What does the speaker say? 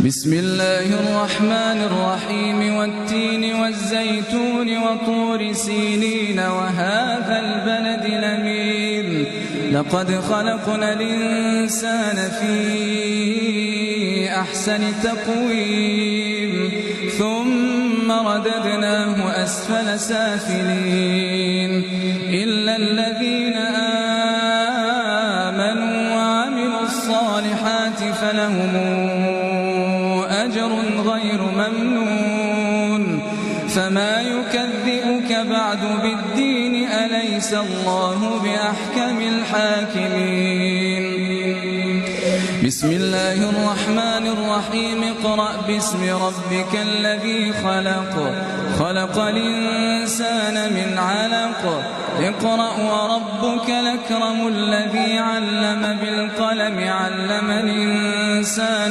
بسم الله الرحمن الرحيم والتين والزيتون وطور سينين وهذا البلد الأمين لقد خلقنا الإنسان في أحسن تقويم ثم رددناه أسفل سافلين إلا الذين آمنوا وعملوا الصالحات فلهم أجر غير ممنون فما يكذبك بعد بالدين أليس الله بأحكم الحاكمين بسم الله الرحمن الرحيم اقرأ باسم ربك الذي خلق الإنسان من علق اقرأ وربك الأكرم الذي علم بالقلم علم الإنسان